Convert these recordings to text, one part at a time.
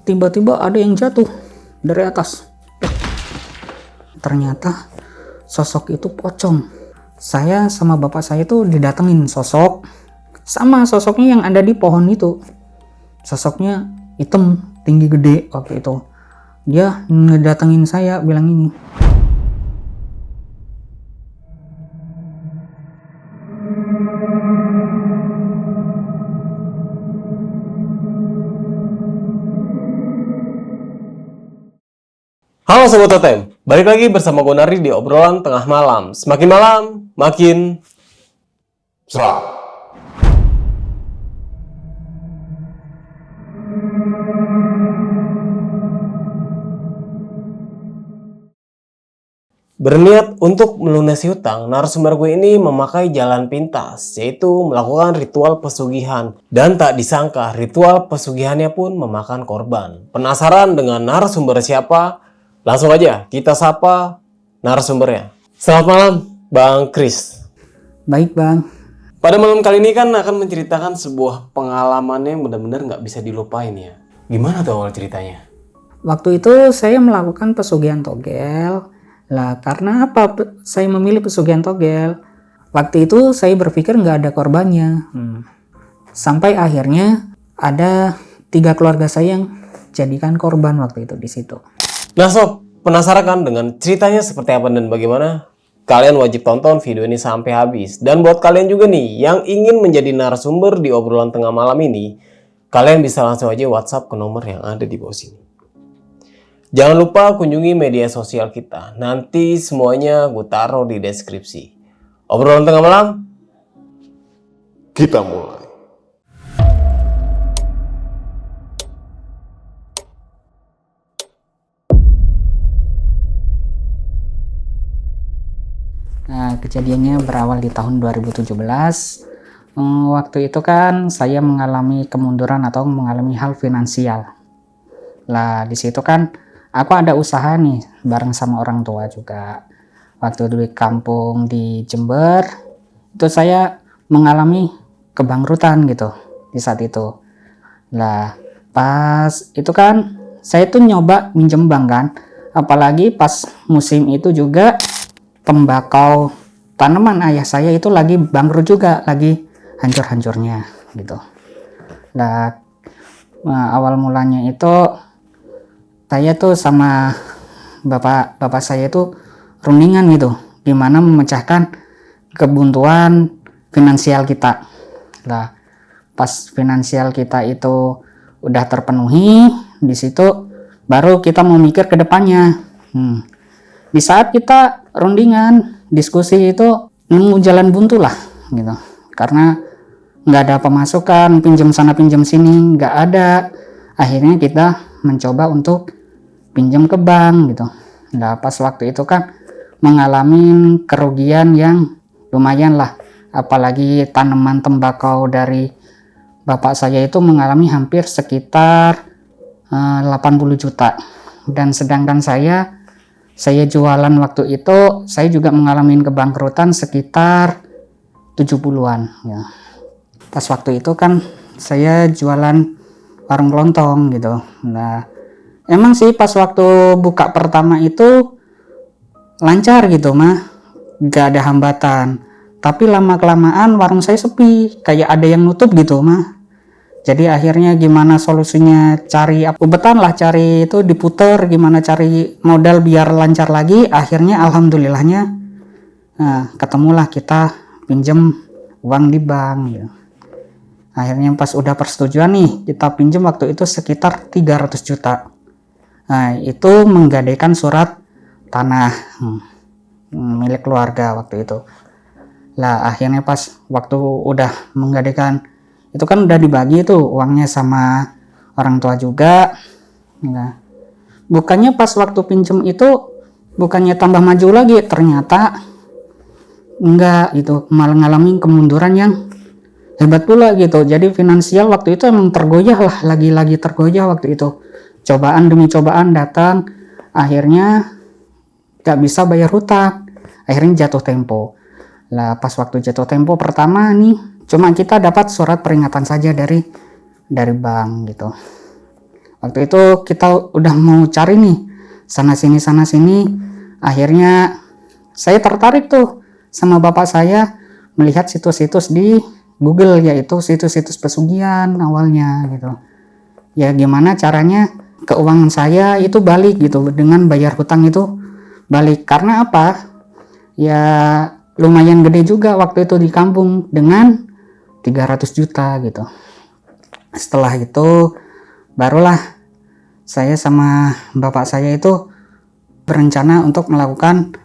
tiba-tiba ada yang jatuh dari atas. Ternyata sosok itu pocong. Saya sama bapak saya tuh didatengin sosok, sama sosoknya yang ada di pohon itu. Sosoknya hitam, tinggi gede waktu itu. Dia ngedatengin saya, bilang ini, Halo Sobat Totem, balik lagi bersama gue Nari di obrolan tengah malam. Semakin malam, makin seram. Berniat untuk melunasi hutang, narasumber gue ini memakai jalan pintas, yaitu melakukan ritual pesugihan. Dan tak disangka, ritual pesugihannya pun memakan korban. Penasaran dengan narasumber siapa? Langsung aja kita sapa narasumbernya. Selamat malam, Bang Kris. baik bang. Pada malam kali ini kan akan menceritakan sebuah pengalaman yang benar-benar nggak bisa dilupain ya. Gimana tuh awal ceritanya? Waktu itu saya melakukan pesugihan togel. Lah karena apa saya memilih pesugihan togel? Waktu itu saya berpikir nggak ada korbannya. Sampai akhirnya ada 3 keluarga saya yang jadikan korban waktu itu di situ. Nah sob, penasaran kan dengan ceritanya seperti apa dan bagaimana? Kalian wajib tonton video ini sampai habis. Dan buat kalian juga nih yang ingin menjadi narasumber di obrolan tengah malam ini, kalian bisa langsung aja WhatsApp ke nomor yang ada di bawah sini. Jangan lupa kunjungi media sosial kita. Nanti semuanya gue taruh di deskripsi. Obrolan tengah malam, kita mulai. Nah, kejadiannya berawal di tahun 2017. Waktu itu kan saya mengalami kemunduran atau mengalami hal finansial. Lah, di situ kan aku ada usaha nih bareng sama orang tua juga. Waktu di kampung di Jember, itu saya mengalami kebangkrutan gitu di saat itu. Lah, pas itu kan saya tuh nyoba minjem bank kan. Apalagi pas musim itu juga tembakau tanaman ayah saya itu lagi bangkrut juga, lagi hancur-hancurnya gitu. Nah, awal mulanya itu saya tuh sama bapak saya itu rundingan gitu, gimana memecahkan kebuntuan finansial kita. Nah, pas finansial kita itu udah terpenuhi, di situ baru kita mau mikir ke depannya. Di saat kita rundingan diskusi itu nemu jalan buntu lah gitu, karena nggak ada pemasukan, pinjam sana pinjam sini nggak ada. Akhirnya kita mencoba untuk pinjam ke bank gitu. Nah, pas waktu itu kan mengalami kerugian yang lumayan lah, apalagi tanaman tembakau dari bapak saya itu mengalami hampir sekitar 80 juta. Dan sedangkan saya jualan waktu itu, saya juga mengalami kebangkrutan sekitar 70-an ya. Pas waktu itu kan saya jualan warung kelontong gitu. Nah, emang sih pas waktu buka pertama itu lancar gitu mah, gak ada hambatan. Tapi lama-kelamaan warung saya sepi, kayak ada yang nutup gitu mah. Jadi akhirnya gimana solusinya, cari ubetan lah, cari itu diputer, gimana cari modal biar lancar lagi. Akhirnya alhamdulillahnya ketemulah kita pinjem uang di bank gitu. Akhirnya pas udah persetujuan nih, kita pinjem waktu itu sekitar 300 juta. Nah, itu menggadaikan surat tanah milik keluarga waktu itu. Lah akhirnya pas waktu udah menggadaikan, itu kan udah dibagi tuh uangnya sama orang tua juga. Nah, bukannya pas waktu pinjem itu bukannya tambah maju lagi, ternyata enggak gitu, malah ngalamin kemunduran yang hebat pula gitu. Jadi finansial waktu itu emang tergoyah lah, lagi-lagi tergoyah waktu itu. Cobaan demi cobaan datang, akhirnya gak bisa bayar hutang, akhirnya jatuh tempo. Lah pas waktu jatuh tempo pertama nih, cuma kita dapat surat peringatan saja dari bank gitu. Waktu itu kita udah mau cari nih sana sini. Akhirnya saya tertarik tuh sama bapak saya melihat situs-situs di Google, yaitu situs-situs pesugihan awalnya gitu. Ya gimana caranya keuangan saya itu balik gitu, dengan bayar hutang itu balik. Karena apa? Ya lumayan gede juga waktu itu di kampung, dengan 300 juta gitu. Setelah itu barulah saya sama bapak saya itu berencana untuk melakukan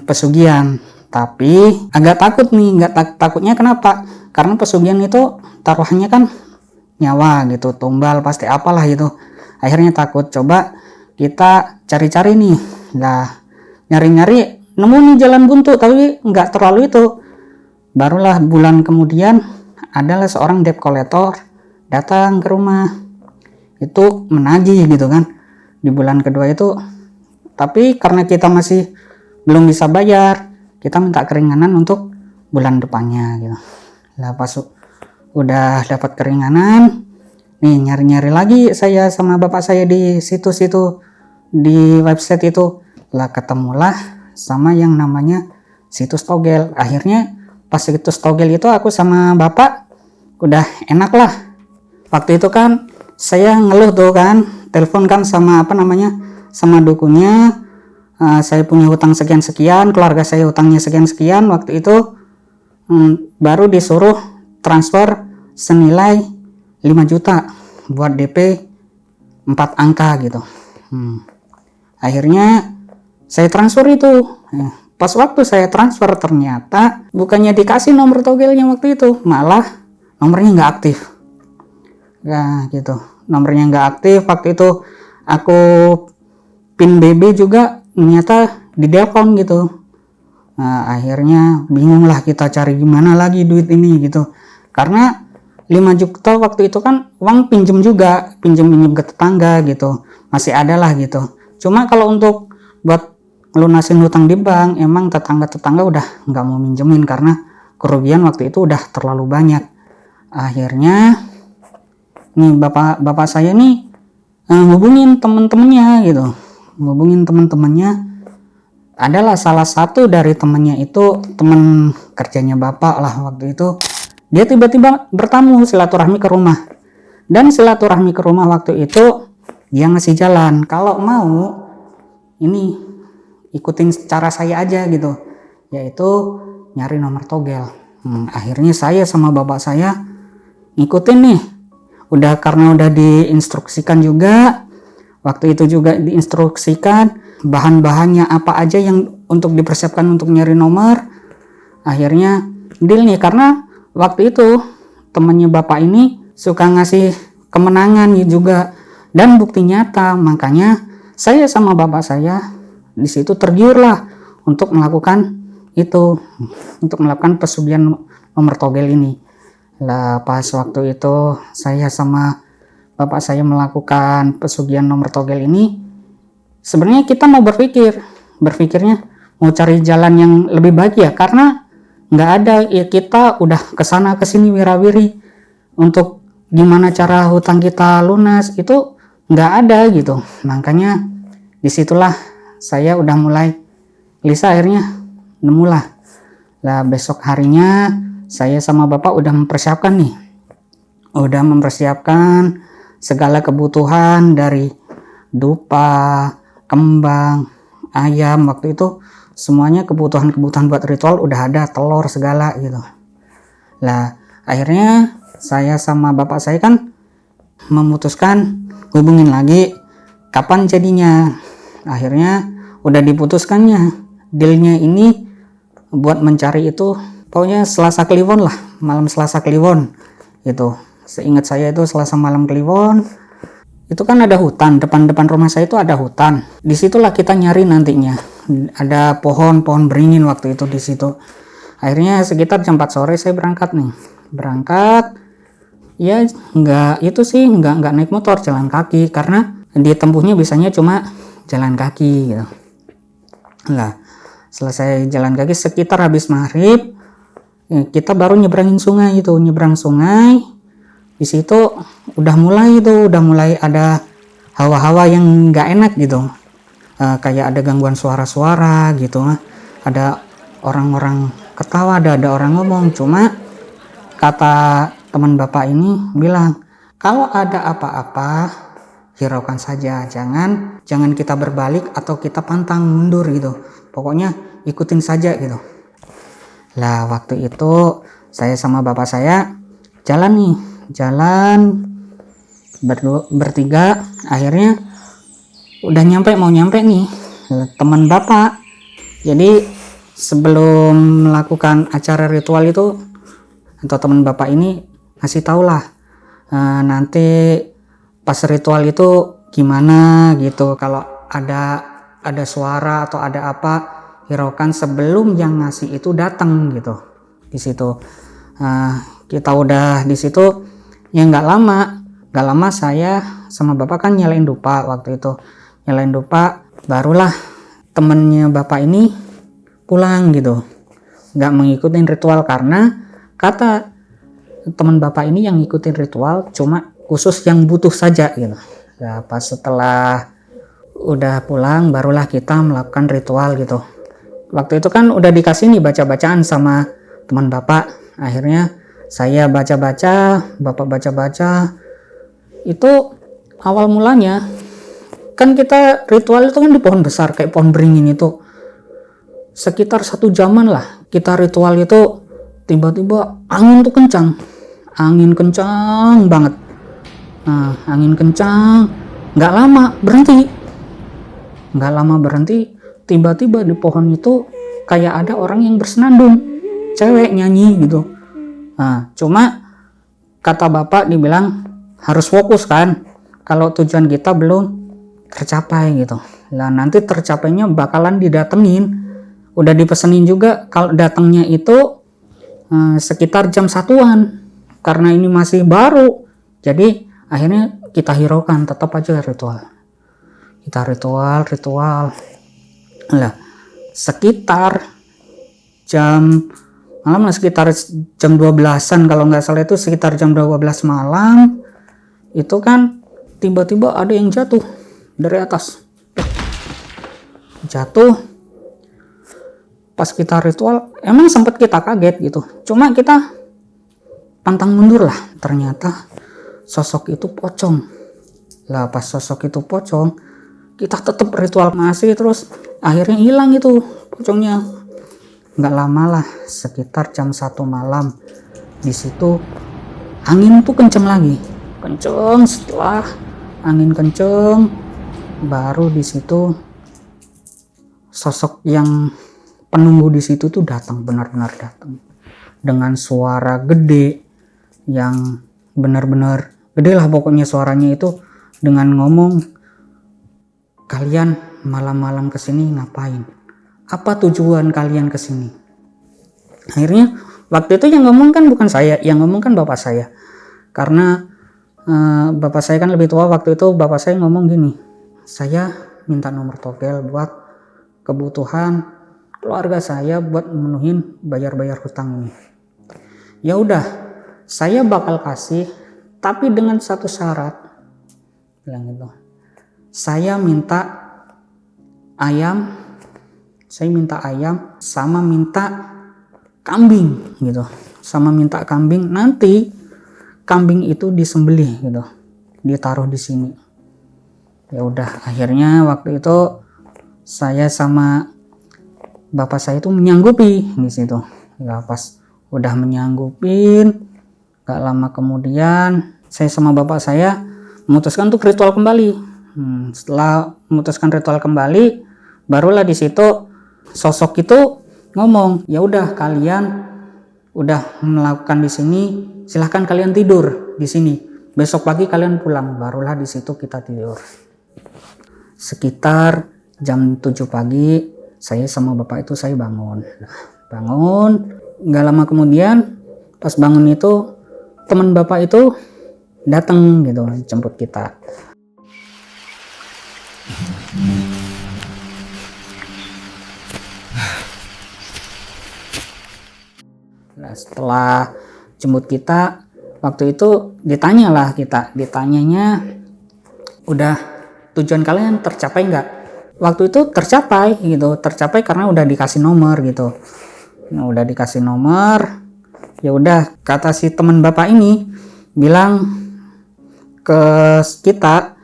pesugihan. Tapi agak takut nih, takutnya kenapa? Karena pesugihan itu taruhannya kan nyawa gitu, tumbal pasti apalah gitu. Akhirnya takut, coba kita cari-cari nih. Lah nyari-nyari nemu nih jalan buntu, tapi nggak terlalu itu. Barulah bulan kemudian adalah seorang debt collector datang ke rumah itu menagih gitu kan di bulan kedua itu. Tapi karena kita masih belum bisa bayar, kita minta keringanan untuk bulan depannya gitu. Lah pas udah dapat keringanan nih, nyari-nyari lagi saya sama bapak saya di situs itu, di website itu. Lah ketemulah sama yang namanya situs togel. Akhirnya pas situs togel itu aku sama bapak udah enak lah. Waktu itu kan saya ngeluh tuh kan, telepon kan sama sama dukunnya, saya punya hutang sekian-sekian, keluarga saya hutangnya sekian-sekian. Waktu itu baru disuruh transfer senilai 5 juta buat DP 4 angka gitu. Akhirnya saya transfer itu. Pas waktu saya transfer ternyata bukannya dikasih nomor togelnya waktu itu, malah nomornya nggak aktif. Ya gitu, nomornya nggak aktif. Waktu itu aku pin BB juga ternyata di telepon gitu. Nah, akhirnya bingung lah kita cari gimana lagi duit ini gitu. Karena 5 juta waktu itu kan uang pinjem juga, pinjem ke tetangga gitu. Masih ada lah gitu. Cuma kalau untuk buat lunasin hutang di bank, emang tetangga-tetangga udah nggak mau minjemin karena kerugian waktu itu udah terlalu banyak. Akhirnya nih bapak saya nih hubungin temen-temennya gitu. Ngubungin teman-temannya, adalah salah satu dari temannya itu teman kerjanya bapak lah waktu itu. Dia tiba-tiba bertamu silaturahmi ke rumah, dan silaturahmi ke rumah waktu itu dia ngasih jalan kalau mau ini ikutin cara saya aja gitu, yaitu nyari nomor togel. Akhirnya saya sama bapak saya ngikutin nih, karena udah diinstruksikan juga. Waktu itu juga diinstruksikan bahan-bahannya apa aja yang untuk dipersiapkan untuk nyari nomor. Akhirnya deal nih, karena waktu itu temannya bapak ini suka ngasih kemenangan juga dan bukti nyata. Makanya saya sama bapak saya di situ tergiur lah untuk melakukan itu, untuk melakukan pesugihan nomor togel ini. Lah pas waktu itu saya sama bapak saya melakukan pesugihan nomor togel ini, sebenarnya kita mau berpikirnya mau cari jalan yang lebih baik ya, karena nggak ada ya, kita udah kesana kesini wirawiri untuk gimana cara hutang kita lunas itu nggak ada gitu. Makanya disitulah saya udah mulai gelisah, akhirnya nemulah. Lah besok harinya saya sama bapak udah mempersiapkan segala kebutuhan dari dupa, kembang, ayam. Waktu itu semuanya kebutuhan buat ritual udah ada, telur segala gitu. Lah akhirnya saya sama bapak saya kan memutuskan hubungin lagi kapan jadinya. Akhirnya udah diputuskannya dealnya ini buat mencari itu pokoknya Selasa Kliwon lah, malam Selasa Kliwon gitu. Seingat saya itu Selasa malam Kliwon. Itu kan ada hutan, depan rumah saya itu ada hutan. Disitulah kita nyari nantinya. Ada pohon beringin waktu itu di situ. Akhirnya sekitar jam 4 sore saya berangkat. Ya nggak naik motor, jalan kaki, karena ditempuhnya biasanya cuma jalan kaki gitu. Lah selesai jalan kaki sekitar habis maghrib, kita baru nyebrang sungai. Di situ udah mulai ada hawa-hawa yang nggak enak gitu. Kayak ada gangguan suara-suara gitu, ada orang-orang ketawa, ada orang ngomong. Cuma kata teman bapak ini bilang, kalau ada apa-apa hiraukan saja, jangan kita berbalik atau kita pantang mundur gitu, pokoknya ikutin saja gitu. Lah waktu itu saya sama bapak saya jalan bertiga, akhirnya udah mau nyampe nih teman bapak. Jadi sebelum melakukan acara ritual itu, atau teman bapak ini ngasih tau lah, nanti pas ritual itu gimana gitu, kalau ada suara atau ada apa, hiraukan sebelum yang ngasih itu datang gitu. Di situ kita udah di situ ya, nggak lama saya sama bapak kan nyalain dupa. Waktu itu nyalain dupa, barulah temennya bapak ini pulang gitu, nggak mengikutin ritual, karena kata teman bapak ini yang ngikutin ritual cuma khusus yang butuh saja gitu. Nah, pas setelah udah pulang barulah kita melakukan ritual gitu. Waktu itu kan udah dikasih nih baca-bacaan sama teman bapak, akhirnya saya baca-baca, bapak baca-baca. Itu awal mulanya kan kita ritual itu kan di pohon besar kayak pohon beringin itu, sekitar 1 jaman lah kita ritual itu. Tiba-tiba angin tuh kencang banget. Nah, angin kencang, nggak lama berhenti, tiba-tiba di pohon itu kayak ada orang yang bersenandung, cewek nyanyi gitu. Nah, cuma kata bapak dibilang harus fokus kan, kalau tujuan kita belum tercapai gitu. Nah, nanti tercapainya bakalan didatengin. Udah dipesenin juga kalau datangnya itu sekitar jam 1-an, karena ini masih baru. Jadi akhirnya kita hiraukan, tetap aja ritual. Kita ritual. Lah, sekitar jam 12-an kalau nggak salah, itu sekitar jam 12 malam itu kan tiba-tiba ada yang jatuh dari atas. Jatuh. Pas kita ritual emang sempat kita kaget gitu, cuma kita pantang mundur lah, ternyata sosok itu pocong. Lah pas sosok itu pocong, kita tetap ritual masih terus, akhirnya hilang itu pocongnya. Nggak lama lah, sekitar jam 1 malam, di situ angin tuh kenceng. Setelah angin kenceng, baru di situ sosok yang penunggu di situ tuh datang, benar-benar datang dengan suara gede, yang benar-benar gede lah pokoknya suaranya itu, dengan ngomong, kalian malam-malam kesini ngapain? Apa tujuan kalian kesini? Akhirnya waktu itu yang ngomong kan bukan saya, yang ngomong kan bapak saya, karena bapak saya kan lebih tua. Waktu itu bapak saya ngomong gini, saya minta nomor togel buat kebutuhan keluarga saya buat memenuhin bayar hutang ini. Ya udah, saya bakal kasih, tapi dengan satu syarat, bilang gitu. Saya minta ayam sama minta kambing gitu, nanti kambing itu disembelih gitu, ditaruh di sini. Ya udah, akhirnya waktu itu saya sama bapak saya itu menyanggupi di situ. Ya pas udah menyanggupin, gak lama kemudian saya sama bapak saya memutuskan untuk ritual kembali. Setelah memutuskan ritual kembali, barulah di situ sosok itu ngomong, ya udah kalian udah melakukan di sini, silahkan kalian tidur di sini. Besok pagi kalian pulang. Barulah di situ kita tidur. Sekitar jam 7 pagi saya sama bapak itu saya bangun. Nggak lama kemudian pas bangun itu teman bapak itu datang gitu, jemput kita. Nah setelah jemput kita, waktu itu ditanyalah ditanyanya, udah tujuan kalian tercapai nggak? Waktu itu tercapai karena udah dikasih nomor gitu. Nah, udah dikasih nomor, ya udah kata si teman bapak ini bilang ke kita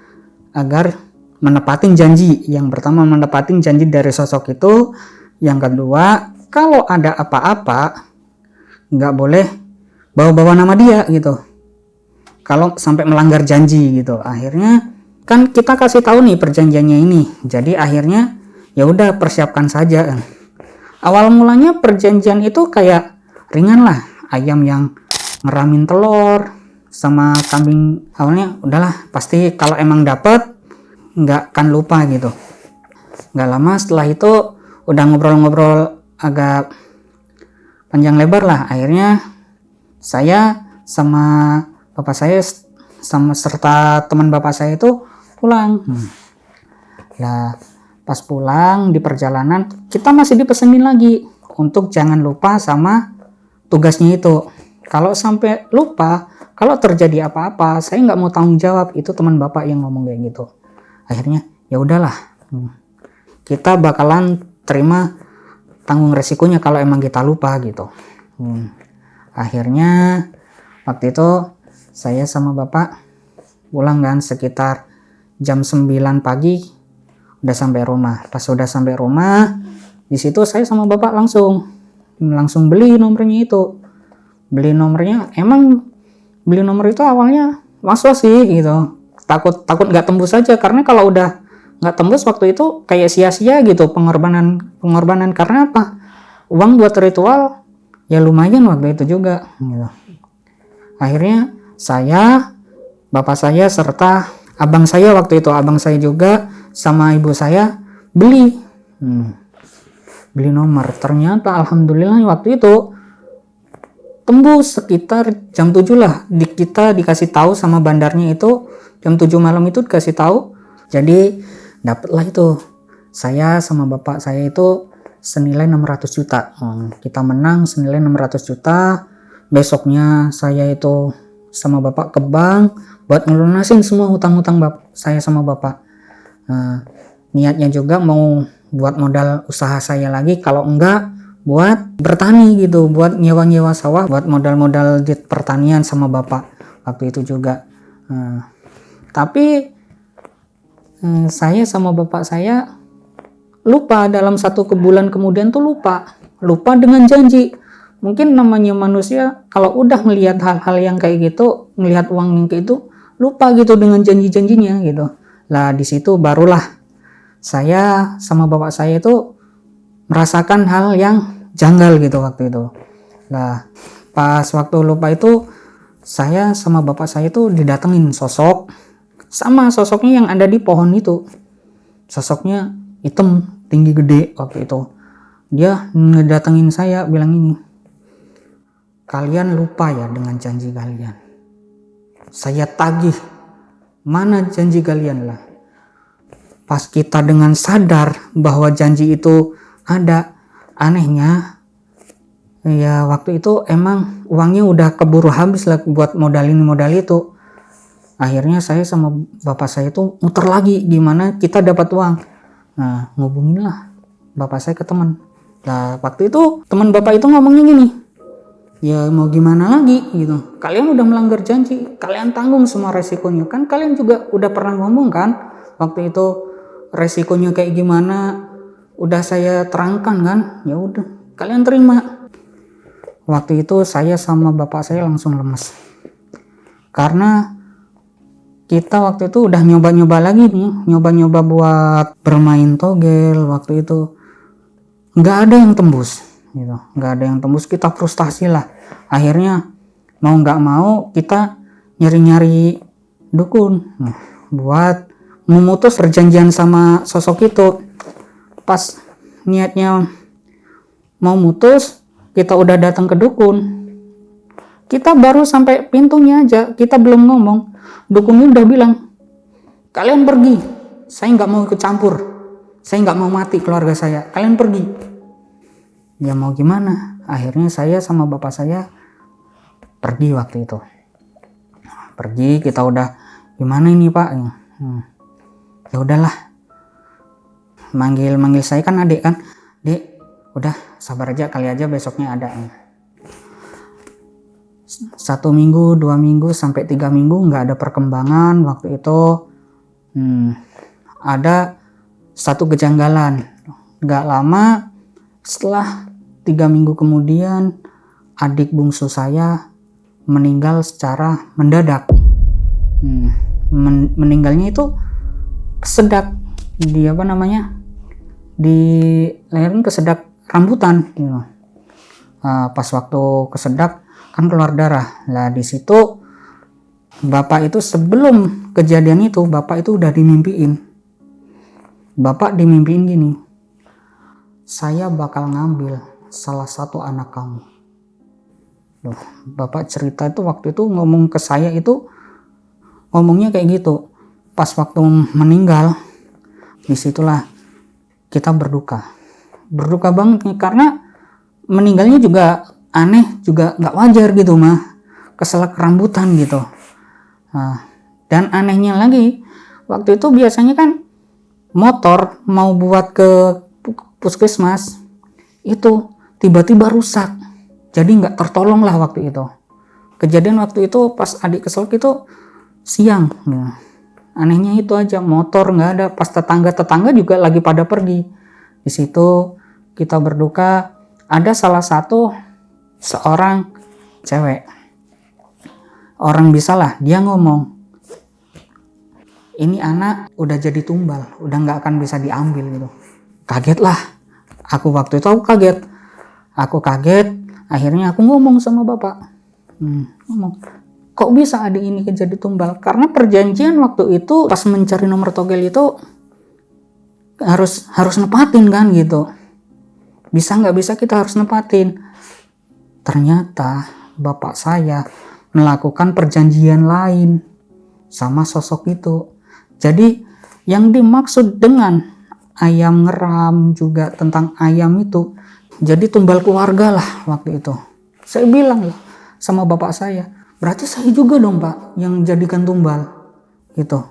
agar menepatin janji. Yang pertama menepatin janji dari sosok itu, yang kedua kalau ada apa-apa nggak boleh bawa-bawa nama dia gitu. Kalau sampai melanggar janji gitu. Akhirnya kan kita kasih tahu nih perjanjiannya ini. Jadi akhirnya ya udah persiapkan saja. Awal mulanya perjanjian itu kayak ringan lah. Ayam yang ngeramin telur sama kambing, awalnya udahlah pasti kalau emang dapet nggak akan lupa gitu. Nggak lama setelah itu udah ngobrol-ngobrol agak panjang lebar lah. Akhirnya saya sama bapak saya sama serta teman bapak saya itu pulang. Nah, pas pulang di perjalanan kita masih dipesenin lagi untuk jangan lupa sama tugasnya itu. Kalau sampai lupa, kalau terjadi apa-apa, saya nggak mau tanggung jawab. Itu teman bapak yang ngomong kayak gitu. Akhirnya ya udahlah, kita bakalan terima tanggung resikonya kalau emang kita lupa gitu. Akhirnya waktu itu saya sama bapak pulang kan sekitar jam 9 pagi udah sampai rumah. Pas udah sampai rumah, di situ saya sama bapak langsung beli nomornya itu. Beli nomor itu awalnya was-was sih gitu. Takut nggak tembus aja, karena kalau udah nggak tembus waktu itu kayak sia-sia gitu pengorbanan karena apa? Uang buat ritual ya lumayan waktu itu juga gitu. Akhirnya saya, bapak saya serta abang saya waktu itu, abang saya juga sama ibu saya beli nomor. Ternyata alhamdulillah waktu itu tembus sekitar jam 7 lah. Kita dikasih tahu sama bandarnya itu jam 7 malam itu dikasih tahu. Jadi dapatlah itu. Saya sama bapak saya itu senilai 600 juta. Kita menang senilai 600 juta. Besoknya saya itu sama bapak ke bank buat ngelunasin semua hutang-hutang saya sama bapak. Niatnya juga mau buat modal usaha saya lagi, kalau enggak buat bertani gitu, buat nyewa-nyewa sawah, buat modal-modal di pertanian sama bapak waktu itu juga. Tapi saya sama bapak saya lupa dalam 1 bulan kemudian tuh lupa dengan janji. Mungkin namanya manusia kalau udah melihat hal-hal yang kayak gitu, melihat uang yang kayak itu, lupa gitu dengan janji-janjinya gitu. Lah di situ barulah saya sama bapak saya itu merasakan hal yang janggal gitu waktu itu. Lah pas waktu lupa itu saya sama bapak saya itu didatengin sosok, sama sosoknya yang ada di pohon itu. Sosoknya hitam, tinggi gede waktu itu. Dia ngedatengin saya bilang ini, kalian lupa ya dengan janji kalian. Saya tagih, mana janji kalian lah. Pas kita dengan sadar bahwa janji itu ada, anehnya ya waktu itu emang uangnya udah keburu habis lah buat modal ini modal itu. Akhirnya saya sama bapak saya itu muter lagi gimana kita dapat uang. Nah, ngubungin lah bapak saya ke teman. Nah, waktu itu teman bapak itu ngomongnya gini, ya mau gimana lagi gitu, kalian udah melanggar janji, kalian tanggung semua resikonya. Kan kalian juga udah pernah ngomong kan waktu itu resikonya kayak gimana, udah saya terangkan kan, ya udah kalian terima. Waktu itu saya sama bapak saya langsung lemes, karena kita waktu itu udah nyoba-nyoba lagi nih, nyoba-nyoba buat bermain togel. Waktu itu nggak ada yang tembus gitu, nggak ada yang tembus. Kita frustasi lah, akhirnya mau nggak mau kita nyari-nyari dukun buat memutus perjanjian sama sosok itu. Pas niatnya mau mutus, kita udah datang ke dukun, kita baru sampai pintunya aja, kita belum ngomong, dukunnya udah bilang, kalian pergi, saya nggak mau ikut campur, saya nggak mau mati keluarga saya, kalian pergi. Ya mau gimana, akhirnya saya sama bapak saya pergi waktu itu. pergi, kita udah gimana ini Pak, ya udahlah, manggil saya kan adik kan, Dek udah sabar aja, kali aja besoknya ada. 1 minggu, 2 minggu, sampai 3 minggu nggak ada perkembangan. Waktu itu ada satu kejanggalan. Nggak lama setelah 3 minggu kemudian, adik bungsu saya meninggal secara mendadak. Meninggalnya itu kesedak di di lehernya, kesedak rambutan gitu. Pas waktu kesedak kan keluar darah. Lah di situ bapak itu sebelum kejadian itu, bapak itu udah dimimpiin. Bapak dimimpiin gini, saya bakal ngambil salah satu anak kamu. Loh, bapak cerita itu waktu itu ngomong ke saya itu ngomongnya kayak gitu. Pas waktu meninggal, disitulah kita berduka banget nih, karena meninggalnya juga aneh, juga nggak wajar gitu mah, keselak rambutan gitu. Dan anehnya lagi, waktu itu biasanya kan motor mau buat ke puskesmas itu tiba-tiba rusak, jadi nggak tertolong lah waktu itu. Kejadian waktu itu pas adik keselak itu siang. Anehnya itu aja, motor nggak ada, pas tetangga juga lagi pada pergi. Di situ kita berduka. Ada salah satu seorang cewek, orang bisalah, dia ngomong, ini anak udah jadi tumbal, udah nggak akan bisa diambil gitu. Kaget lah aku waktu itu, aku kaget. Akhirnya aku ngomong sama bapak, ngomong, kok bisa adik ini jadi tumbal? Karena perjanjian waktu itu pas mencari nomor togel itu harus nepatin kan gitu. Bisa nggak bisa kita harus nepatin. Ternyata bapak saya melakukan perjanjian lain sama sosok itu. Jadi yang dimaksud dengan ayam ngeram juga tentang ayam itu, jadi tumbal keluarga lah waktu itu. Saya bilang lah sama bapak saya, berarti saya juga dong Pak yang jadikan tumbal gitu.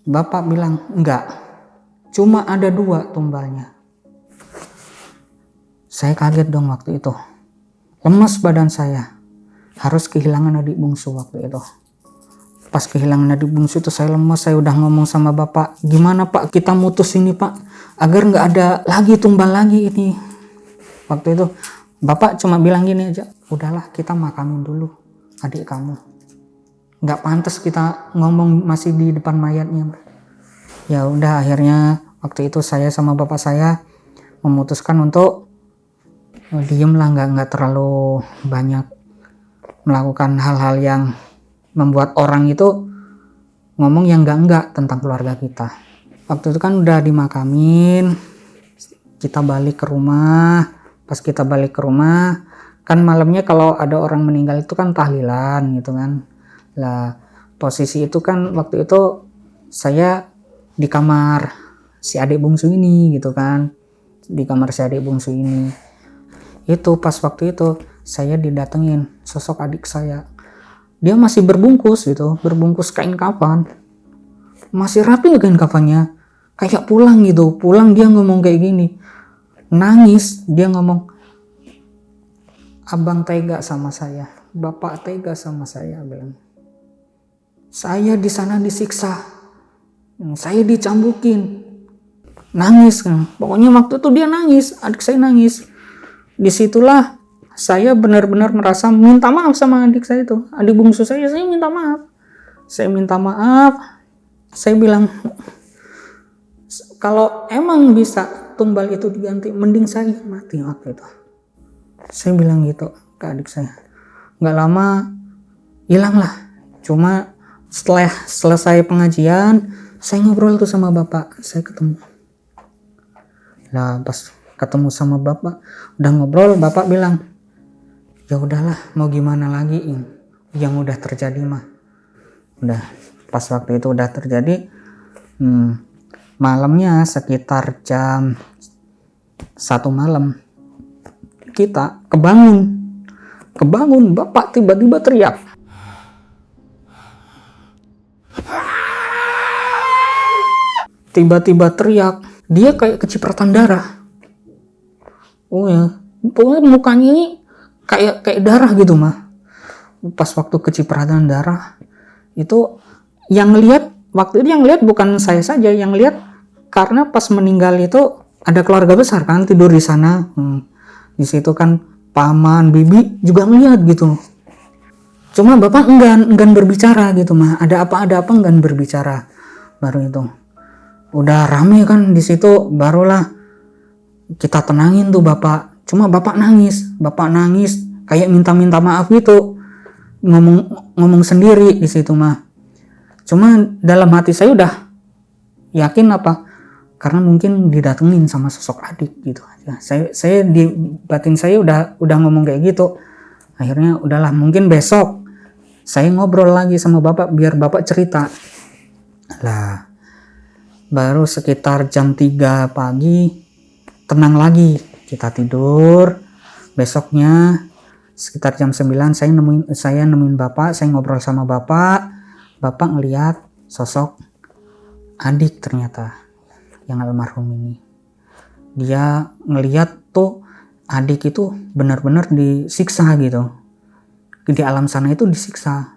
Bapak bilang enggak, cuma ada 2 tumbalnya. Saya kaget dong waktu itu, lemes badan saya, harus kehilangan adik bungsu waktu itu. Pas kehilangan adik bungsu itu saya lemes, saya udah ngomong sama bapak, gimana Pak kita mutus ini Pak, agar nggak ada lagi tumbal lagi ini. Waktu itu bapak cuma bilang gini aja, udahlah kita makamin dulu adik kamu, nggak pantas kita ngomong masih di depan mayatnya. Ya udah, akhirnya waktu itu saya sama bapak saya memutuskan untuk diem lah, nggak terlalu banyak melakukan hal-hal yang membuat orang itu ngomong yang enggak tentang keluarga kita. Waktu itu kan udah dimakamin, kita balik ke rumah. Pas kita balik ke rumah, kan malamnya kalau ada orang meninggal itu kan tahlilan gitu kan. Lah posisi itu kan waktu itu saya di kamar si adik bungsu ini gitu kan, di kamar si adik bungsu ini. Itu pas waktu itu saya didatengin sosok adik saya, dia masih berbungkus gitu, berbungkus kain kafan, masih rapi kain kafannya, kayak pulang gitu. Pulang dia ngomong kayak gini, nangis, dia ngomong, abang tega sama saya, bapak tega sama saya, bilang, saya di sana disiksa, saya dicambukin, nangis kan. Pokoknya waktu itu dia nangis, adik saya nangis. Disitulah saya benar-benar merasa minta maaf sama adik saya itu, adik bungsu saya minta maaf. Saya minta maaf, saya bilang, kalau emang bisa tumbal itu diganti, mending saya mati waktu itu. Saya bilang gitu ke adik saya. Nggak lama hilang lah. Cuma setelah selesai pengajian, saya ngobrol tuh sama bapak, saya ketemu. Lah pas ketemu sama bapak, udah ngobrol, bapak bilang, ya udahlah, mau gimana lagi, yang udah terjadi mah udah. Pas waktu itu udah terjadi, malamnya sekitar jam 1 malam kita kebangun, bapak tiba-tiba teriak, tiba-tiba teriak, dia kayak kecipratan darah. Oh ya, pokoknya mukanya ini kayak darah gitu mah. Pas waktu kecipratan darah itu yang lihat, waktu itu yang lihat bukan saya saja, yang lihat karena pas meninggal itu ada keluarga besar kan tidur di sana. Di situ kan paman, bibi juga melihat gitu. Cuma bapak enggan berbicara gitu mah. Ada apa enggan berbicara. Baru itu udah rame kan di situ, barulah kita tenangin tuh bapak. Cuma bapak nangis kayak minta maaf gitu, ngomong sendiri di situ mah. Cuma dalam hati saya udah yakin apa, karena mungkin didatengin sama sosok adik gitu aja. Saya di batin saya udah ngomong kayak gitu. Akhirnya udahlah, mungkin besok saya ngobrol lagi sama bapak biar bapak cerita. Lah, baru sekitar jam 3 pagi tenang lagi, kita tidur. Besoknya sekitar jam 9 saya nemuin bapak, saya ngobrol sama bapak. Bapak ngelihat sosok adik ternyata yang almarhum ini. Dia ngelihat tuh adik itu benar-benar disiksa gitu. Di alam sana itu disiksa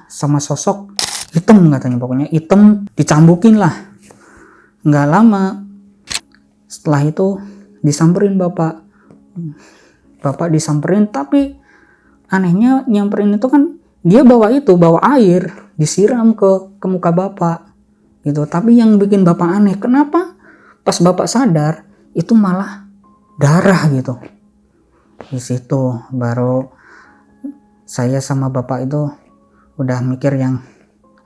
sama sosok hitam, katanya pokoknya hitam, dicambukin lah. Nggak lama setelah itu disamperin bapak disamperin, tapi anehnya nyamperin itu kan dia bawa air disiram ke muka bapak gitu. Tapi yang bikin bapak aneh, kenapa pas bapak sadar itu malah darah gitu. Di situ baru saya sama bapak itu udah mikir yang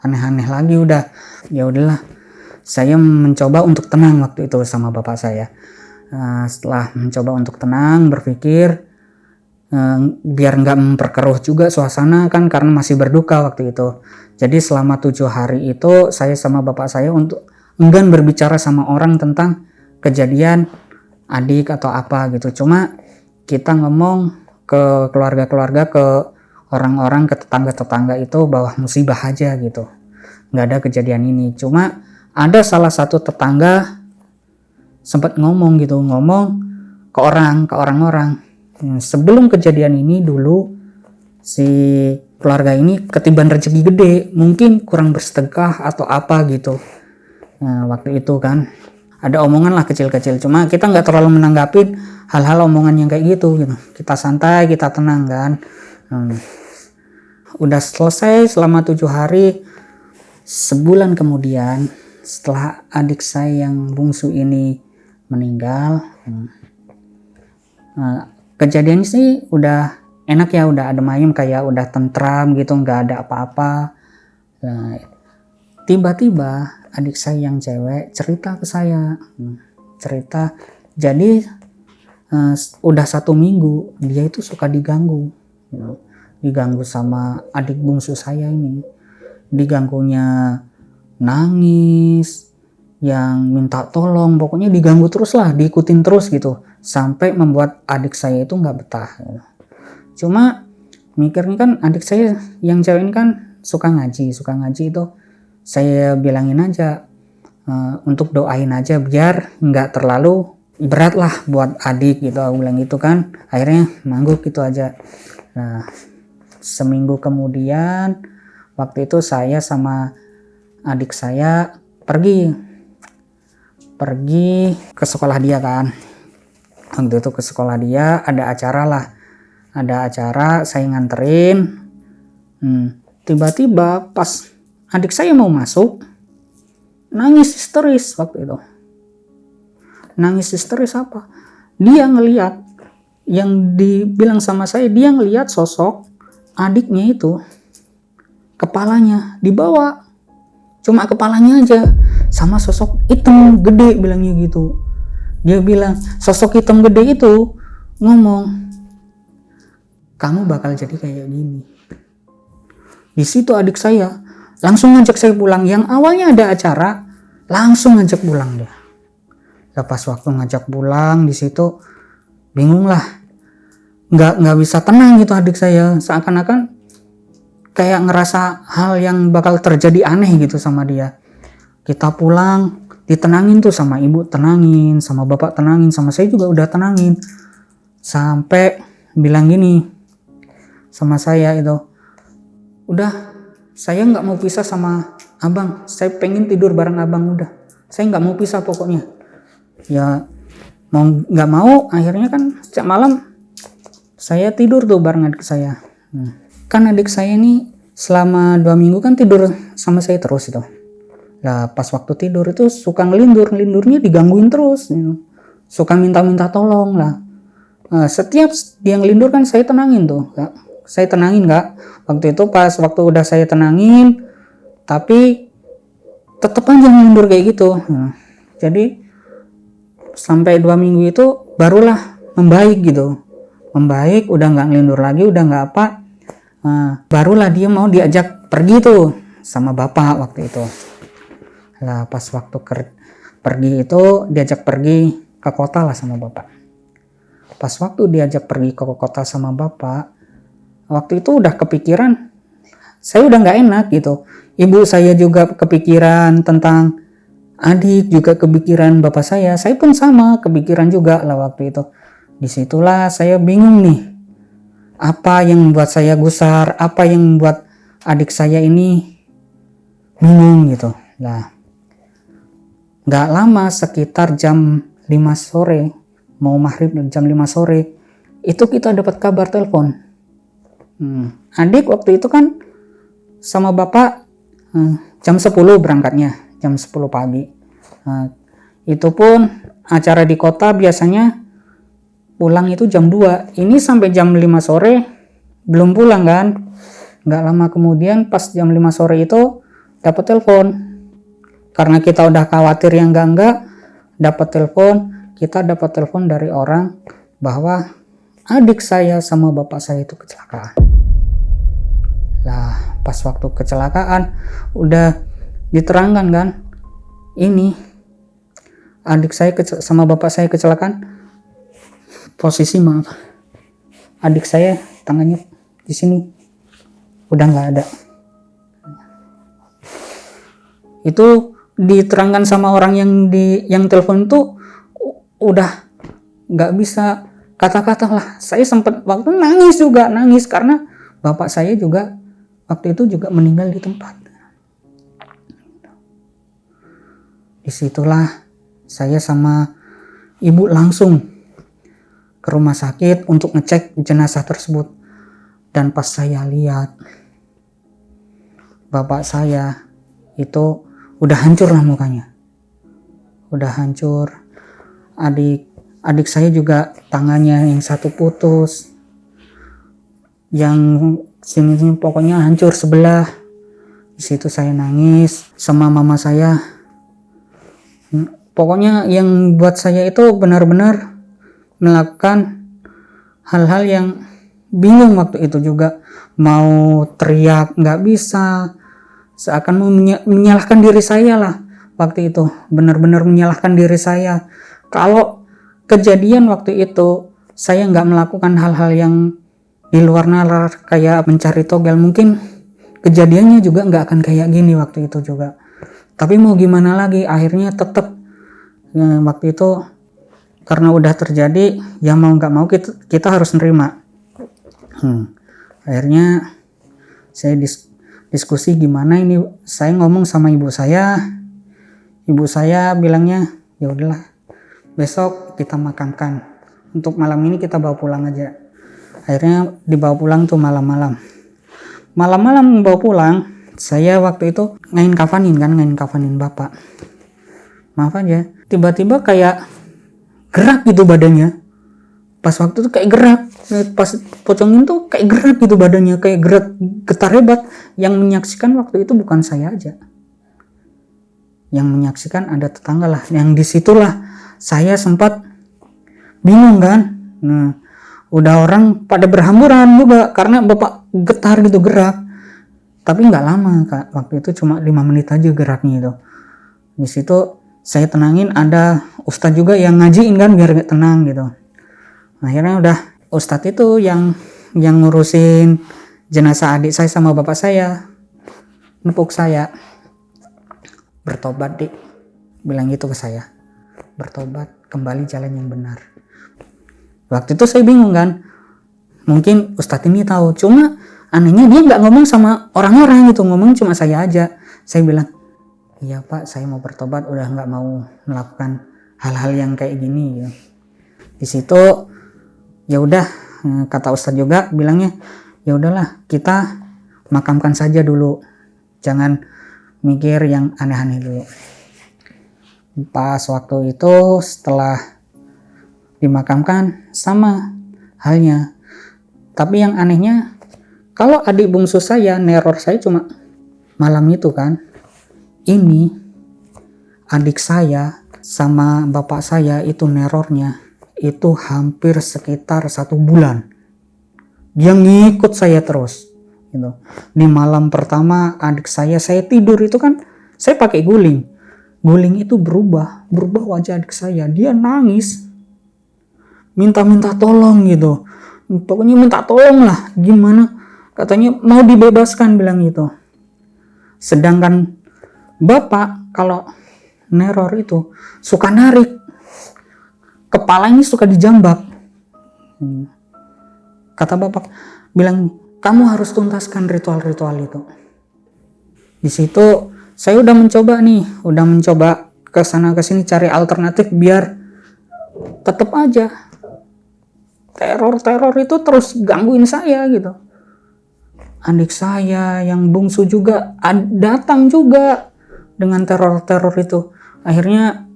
aneh-aneh lagi. Ya udahlah, saya mencoba untuk tenang waktu itu sama bapak saya. Setelah mencoba untuk tenang, berpikir biar nggak memperkeruh juga suasana kan, karena masih berduka waktu itu. Jadi selama 7 hari itu saya sama bapak saya untuk enggan berbicara sama orang tentang kejadian adik atau apa gitu. Cuma kita ngomong ke keluarga-keluarga, ke orang-orang, ke tetangga-tetangga itu bahwa musibah aja gitu, nggak ada kejadian ini. Cuma ada salah satu tetangga sempat ngomong ke orang-orang, sebelum kejadian ini dulu si keluarga ini ketiban rezeki gede, mungkin kurang bersedekah atau apa gitu. Nah, waktu itu kan ada omongan lah kecil-kecil, cuma kita nggak terlalu menanggapin hal-hal omongan yang kayak gitu. Kita santai, kita tenang kan. Udah selesai selama 7 hari. Sebulan kemudian setelah adik saya yang bungsu ini meninggal, kejadiannya sih udah enak ya, udah adem ayem, kayak udah tentram gitu, nggak ada apa-apa. Tiba-tiba adik saya yang cewek cerita ke saya, jadi udah 1 minggu dia itu suka diganggu sama adik bungsu saya ini. Diganggunya nangis, yang minta tolong, pokoknya diganggu terus lah, diikutin terus gitu, sampai membuat adik saya itu nggak betah. Cuma mikirnya kan adik saya yang cewek ini kan suka ngaji itu saya bilangin aja untuk doain aja biar nggak terlalu berat lah buat adik gitu, aku bilang gitu kan. Akhirnya mangguk gitu aja. Nah, seminggu kemudian waktu itu saya sama adik saya pergi ke sekolah dia kan. Waktu itu ke sekolah dia ada acara saya nganterin. Tiba-tiba pas adik saya mau masuk, nangis histeris waktu itu. Nangis histeris apa? Dia ngelihat, yang dibilang sama saya, dia ngelihat sosok adiknya itu, kepalanya dibawa, cuma kepalanya aja, sama sosok hitam gede, bilangnya gitu. Dia bilang sosok hitam gede itu ngomong, kamu bakal jadi kayak gini. Di situ adik saya langsung ngajak saya pulang. Yang awalnya ada acara, langsung ngajak pulang dia. Pas waktu ngajak pulang di situ bingung lah, nggak bisa tenang gitu adik saya, seakan-akan kayak ngerasa hal yang bakal terjadi aneh gitu sama dia. Kita pulang, ditenangin tuh sama ibu, tenangin, sama bapak tenangin, sama saya juga udah tenangin. Sampai bilang gini sama saya itu, udah saya nggak mau pisah sama abang, saya pengen tidur bareng abang, udah saya nggak mau pisah pokoknya. Ya mau nggak mau akhirnya kan setiap malam saya tidur tuh bareng adik saya. Kan adik saya ini selama 2 minggu kan tidur sama saya terus itu. Lah pas waktu tidur itu suka ngelindurnya digangguin terus gitu. Suka minta-minta tolong lah. Setiap dia ngelindur kan saya tenangin tuh, Kak. Saya tenangin, Kak. Waktu itu pas waktu udah saya tenangin, tapi tetep aja ngelindur kayak gitu. Jadi sampai 2 minggu itu barulah membaik gitu. Membaik, udah nggak ngelindur lagi, udah nggak apa. Barulah dia mau diajak pergi tuh sama bapak waktu itu. Lah pas waktu pergi itu diajak pergi ke kota lah sama bapak. Pas waktu diajak pergi ke kota sama bapak, waktu itu udah kepikiran, saya udah nggak enak gitu. Ibu saya juga kepikiran tentang adik, juga kepikiran bapak saya pun sama kepikiran juga lah waktu itu. Disitulah saya bingung nih, apa yang membuat saya gusar, apa yang membuat adik saya ini bingung gitu. Lah nggak lama, sekitar jam 5 sore, mau maghrib jam 5 sore, itu kita dapat kabar telepon. Adik waktu itu kan sama bapak jam 10 berangkatnya, jam 10 pagi. Itu pun acara di kota biasanya pulang itu jam 2. Ini sampai jam 5 sore belum pulang kan. Nggak lama kemudian pas jam 5 sore itu dapat telepon. Karena kita udah khawatir yang enggak dapat telepon. Kita dapat telepon dari orang bahwa adik saya sama bapak saya itu kecelakaan. Lah pas waktu kecelakaan udah diterangkan kan, ini adik saya sama bapak saya kecelakaan, posisi maaf, adik saya tangannya di sini udah nggak ada. Itu diterangkan sama orang yang telepon itu udah nggak bisa kata-kata lah. Saya sempat waktu nangis karena bapak saya juga waktu itu juga meninggal di tempat. Disitulah saya sama ibu langsung ke rumah sakit untuk ngecek jenazah tersebut. Dan pas saya lihat bapak saya itu udah hancur lah mukanya, udah hancur. Adik saya juga tangannya yang satu putus, yang sini pokoknya hancur sebelah. Di situ saya nangis sama mama saya. Pokoknya yang buat saya itu benar-benar melakukan hal-hal yang bingung waktu itu juga. Mau teriak nggak bisa, seakan mau menyalahkan diri saya lah waktu itu. Benar-benar menyalahkan diri saya. Kalau kejadian waktu itu saya nggak melakukan hal-hal yang di luar nalar kayak mencari togel, mungkin kejadiannya juga nggak akan kayak gini waktu itu juga. Tapi mau gimana lagi, akhirnya tetap waktu itu karena udah terjadi, ya mau nggak mau kita harus nerima. Akhirnya saya diskusi gimana ini. Saya ngomong sama ibu saya bilangnya ya udahlah, besok kita makamkan, untuk malam ini kita bawa pulang aja. Akhirnya dibawa pulang tuh malam-malam bawa pulang. Saya waktu itu ngain kafanin bapak. Maaf aja, tiba-tiba kayak gerak gitu badannya. Pas waktu itu kayak gerak, pas pocongin tuh kayak gerak gitu badannya, kayak gerak getar hebat. Yang menyaksikan waktu itu bukan saya aja, yang menyaksikan ada tetangga lah. Yang disitulah saya sempat bingung kan. Nah, udah orang pada berhamburan juga karena bapak getar gitu gerak. Tapi nggak lama Kak, waktu itu cuma 5 menit aja geraknya itu. Di situ saya tenangin, ada ustadz juga yang ngajiin kan biar gak tenang gitu. Akhirnya udah ustadz itu yang ngurusin jenazah adik saya sama bapak saya, nepuk saya. bertobat Dik, bilang gitu ke saya, bertobat kembali jalan yang benar. Waktu itu saya bingung kan, mungkin Ustadz ini tahu, cuma anehnya dia nggak ngomong sama orang-orang gitu, ngomong cuma saya aja. Saya bilang, iya Pak, saya mau bertobat, udah nggak mau melakukan hal-hal yang kayak gini. Di situ ya udah, kata Ustadz juga bilangnya, ya udahlah kita makamkan saja dulu, jangan mikir yang aneh-aneh dulu. Pas waktu itu setelah dimakamkan sama halnya, tapi yang anehnya kalau adik bungsu saya neror saya cuma malam itu kan, ini adik saya sama bapak saya itu nerornya itu hampir sekitar 1 bulan. Dia ngikut saya terus gitu. Di malam pertama adik saya tidur itu kan, saya pakai guling itu berubah wajah adik saya, dia nangis minta tolong gitu, pokoknya minta tolong lah, gimana katanya mau dibebaskan bilang gitu. Sedangkan bapak kalau neror itu suka narik, kepalanya suka dijambak. Kata bapak bilang, kamu harus tuntaskan ritual-ritual itu. Di situ saya udah mencoba ke sana ke sini cari alternatif biar tetap aja teror itu terus gangguin saya gitu. Adik saya yang bungsu juga datang juga dengan teror itu. Akhirnya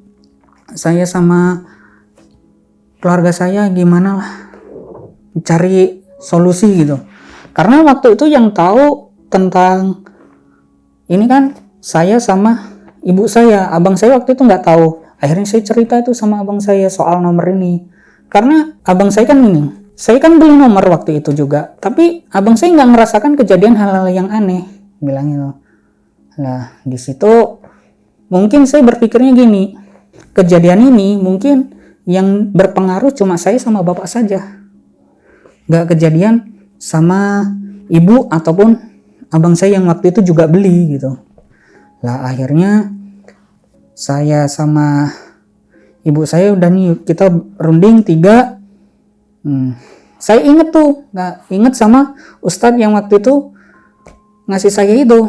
saya sama keluarga saya gimana lah cari solusi gitu. Karena waktu itu yang tahu tentang ini kan saya sama ibu saya, abang saya waktu itu nggak tahu. Akhirnya saya cerita itu sama abang saya soal nomor ini. Karena abang saya kan saya kan beli nomor waktu itu juga, tapi abang saya nggak merasakan kejadian hal-hal yang aneh, bilang itu. Nah di situ mungkin saya berpikirnya gini, kejadian ini mungkin yang berpengaruh cuma saya sama bapak saja, nggak kejadian sama ibu ataupun abang saya yang waktu itu juga beli gitu. Lah akhirnya saya sama ibu saya udah nih kita runding 3. Saya inget sama Ustadz yang waktu itu ngasih saya itu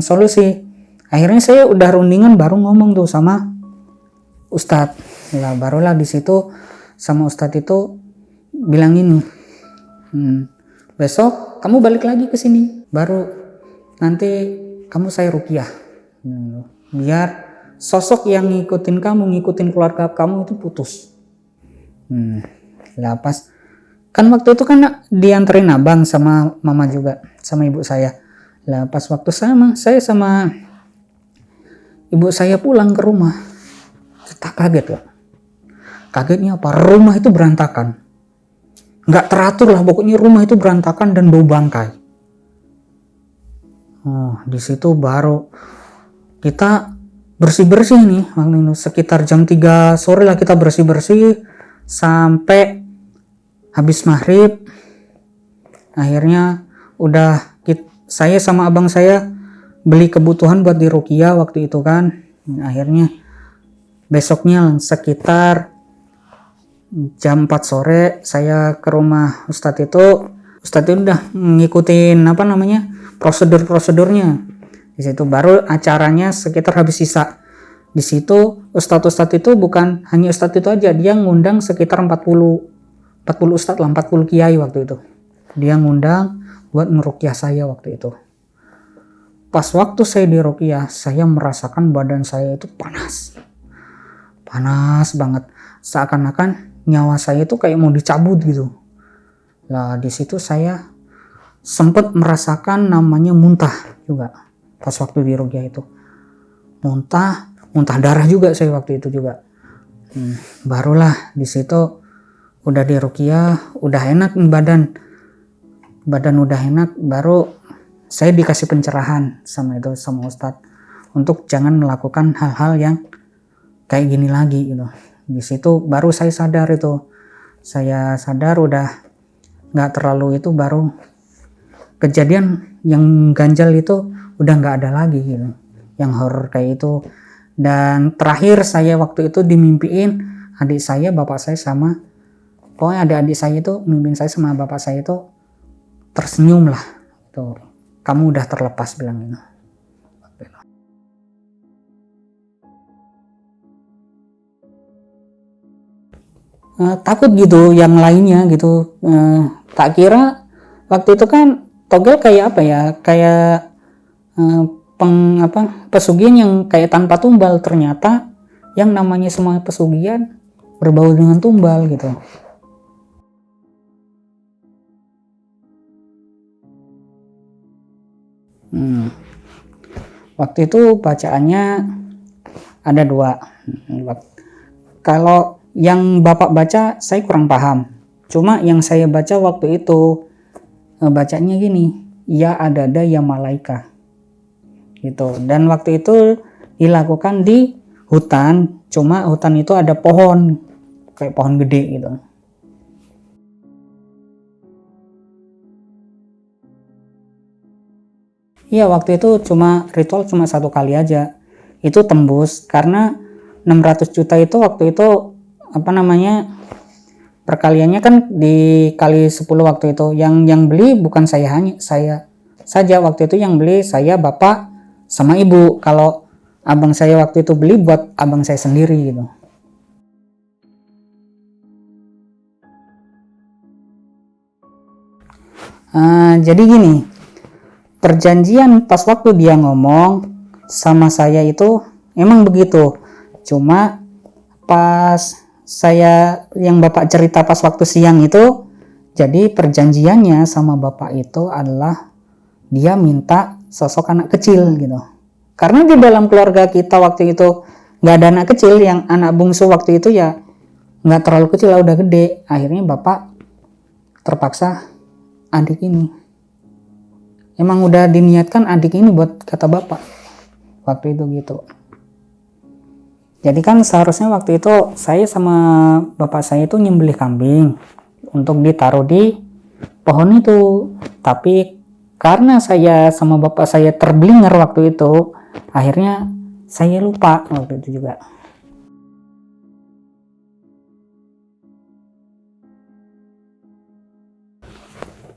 solusi. Akhirnya saya udah rundingan baru ngomong tuh sama Ustadz. Lah barulah di situ sama Ustadz itu bilang ini, besok kamu balik lagi ke sini, baru nanti kamu saya ruqyah, biar sosok yang ngikutin keluarga kamu itu putus. Lah pas kan waktu itu kan dianterin abang sama mama juga sama ibu saya. Lah pas waktu saya sama ibu saya pulang ke rumah, kita kaget loh. Kagetnya apa? Rumah itu berantakan, nggak teratur lah, pokoknya rumah itu berantakan dan bau bangkai. Di situ baru kita bersih-bersih nih, sekitar jam 3 sore lah kita bersih-bersih sampai habis maghrib. Akhirnya udah saya sama abang saya beli kebutuhan buat di ruqyah waktu itu kan. Akhirnya besoknya sekitar jam 4 sore saya ke rumah Ustadz itu udah ngikutin prosedurnya. Di situ baru acaranya sekitar habis sisa. Di situ ustadz itu bukan hanya ustadz itu aja, dia ngundang sekitar 40 ustadz lah, 40 kiai waktu itu. Dia ngundang buat meruqyah saya waktu itu. Pas waktu saya di ruqyah, saya merasakan badan saya itu panas banget, seakan-akan nyawa saya itu kayak mau dicabut gitu. Lah di situ saya sempat merasakan namanya muntah juga pas waktu di ruqyah itu. Muntah darah juga saya waktu itu juga. Barulah di situ udah di ruqyah, udah enak badan udah enak, baru saya dikasih pencerahan sama Ustadz untuk jangan melakukan hal-hal yang kayak gini lagi gitu. Di situ baru saya sadar udah nggak terlalu itu, baru kejadian yang ganjal itu udah nggak ada lagi gitu. yang horor kayak itu. Dan terakhir saya waktu itu dimimpiin adik saya, bapak saya sama, pokoknya ada adik saya itu mimpiin saya sama bapak saya itu tersenyum lah, tuh kamu udah terlepas, bilang gitu. Takut gitu yang lainnya gitu. Tak kira waktu itu kan togel kayak apa ya, kayak pesugihan yang kayak tanpa tumbal. Ternyata yang namanya semua pesugihan berbau dengan tumbal gitu. Waktu itu bacaannya ada 2. Kalau yang bapak baca saya kurang paham, cuma yang saya baca waktu itu bacanya gini, ya ada ya malaika gitu. Dan waktu itu dilakukan di hutan, cuma hutan itu ada pohon kayak pohon gede gitu. Iya, waktu itu ritual cuma 1 kali aja, itu tembus karena 600 juta itu waktu itu perkaliannya kan dikali 10 waktu itu. Yang beli bukan saya saja waktu itu, yang beli saya, bapak sama ibu. Kalau abang saya waktu itu beli buat abang saya sendiri gitu. Jadi gini, perjanjian pas waktu dia ngomong sama saya itu emang begitu, cuma pas saya yang bapak cerita pas waktu siang itu, jadi perjanjiannya sama bapak itu adalah dia minta sosok anak kecil gitu. Karena di dalam keluarga kita waktu itu nggak ada anak kecil, yang anak bungsu waktu itu ya nggak terlalu kecil lah, udah gede. Akhirnya bapak terpaksa adik ini. Emang udah diniatkan adik ini buat kata bapak waktu itu gitu. Jadi kan seharusnya waktu itu saya sama bapak saya itu nyembelih kambing untuk ditaruh di pohon itu. Tapi karena saya sama bapak saya terblinger waktu itu, akhirnya saya lupa waktu itu juga.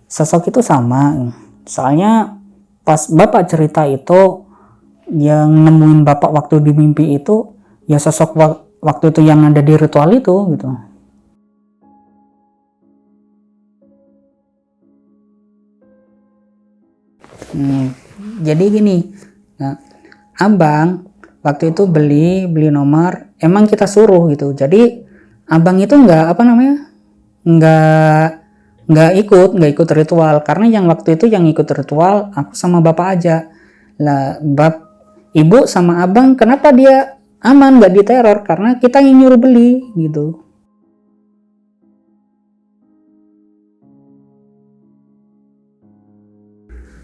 Sosok itu sama, soalnya pas bapak cerita itu yang nemuin bapak waktu di mimpi itu ya sosok waktu itu yang ada di ritual itu gitu. Jadi gini, nah, abang waktu itu beli nomor, emang kita suruh gitu. Jadi abang itu nggak ikut ritual, karena yang waktu itu yang ikut ritual aku sama bapak aja lah. Ibu sama abang kenapa dia aman nggak diteror, karena kita yang nyuruh beli gitu.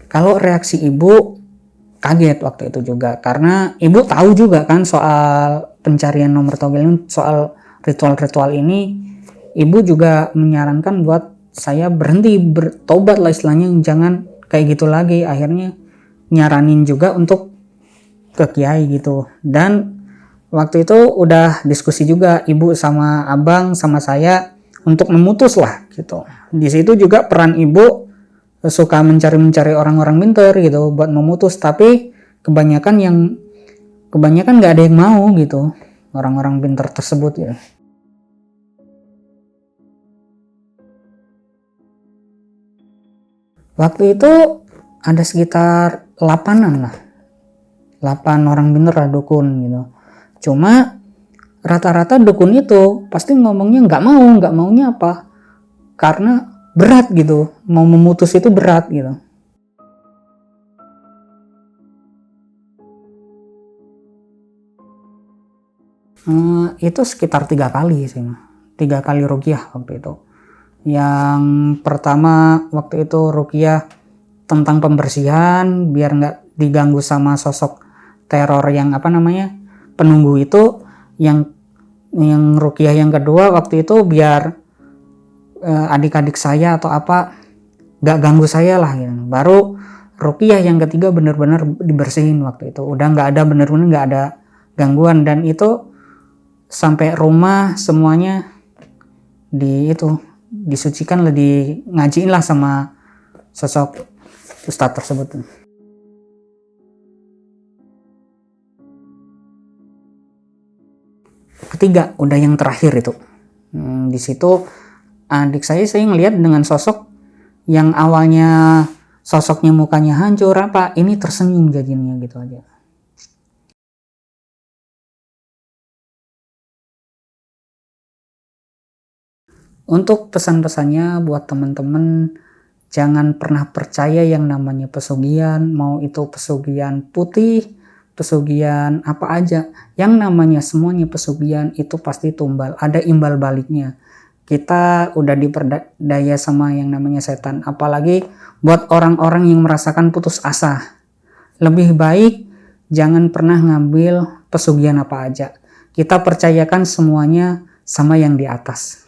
Kalau reaksi ibu kaget waktu itu juga, karena ibu tahu juga kan soal pencarian nomor togel ini, soal ritual-ritual ini. Ibu juga menyarankan buat saya berhenti, bertobat lah istilahnya, jangan kayak gitu lagi. Akhirnya nyaranin juga untuk ke kiai gitu. Dan waktu itu udah diskusi juga ibu sama abang sama saya untuk memutus lah gitu. Di situ juga peran ibu suka mencari orang-orang pintar gitu buat memutus, tapi kebanyakan nggak ada yang mau gitu, orang-orang pintar tersebut ya. Waktu itu ada sekitar 8 orang pintar lah, dukun gitu. Cuma rata-rata dukun itu pasti ngomongnya nggak maunya apa? Karena berat gitu, mau memutus itu berat gitu. Itu sekitar 3 kali sih, 3 kali ruqyah waktu itu. Yang pertama waktu itu ruqyah tentang pembersihan biar nggak diganggu sama sosok teror yang penunggu itu. Yang ruqyah yang kedua waktu itu biar adik-adik saya atau nggak ganggu saya lah gitu. Baru ruqyah yang ketiga benar-benar dibersihin waktu itu. Udah nggak ada, benar-benar nggak ada gangguan, dan itu sampai rumah semuanya disucikan lah, di ngajiin lah sama sosok ustadz tersebut. Ketiga, udah yang terakhir itu. Di situ adik saya ngelihat dengan sosok yang awalnya sosoknya mukanya hancur ini tersenyum jadinya gitu aja. Untuk pesan-pesannya buat teman-teman, jangan pernah percaya yang namanya pesugihan, mau itu pesugihan putih, pesugihan apa aja, yang namanya semuanya pesugihan itu pasti tumbal, ada imbal baliknya. Kita udah diperdaya sama yang namanya setan, apalagi buat orang-orang yang merasakan putus asa. Lebih baik jangan pernah ngambil pesugihan apa aja. Kita percayakan semuanya sama yang di atas.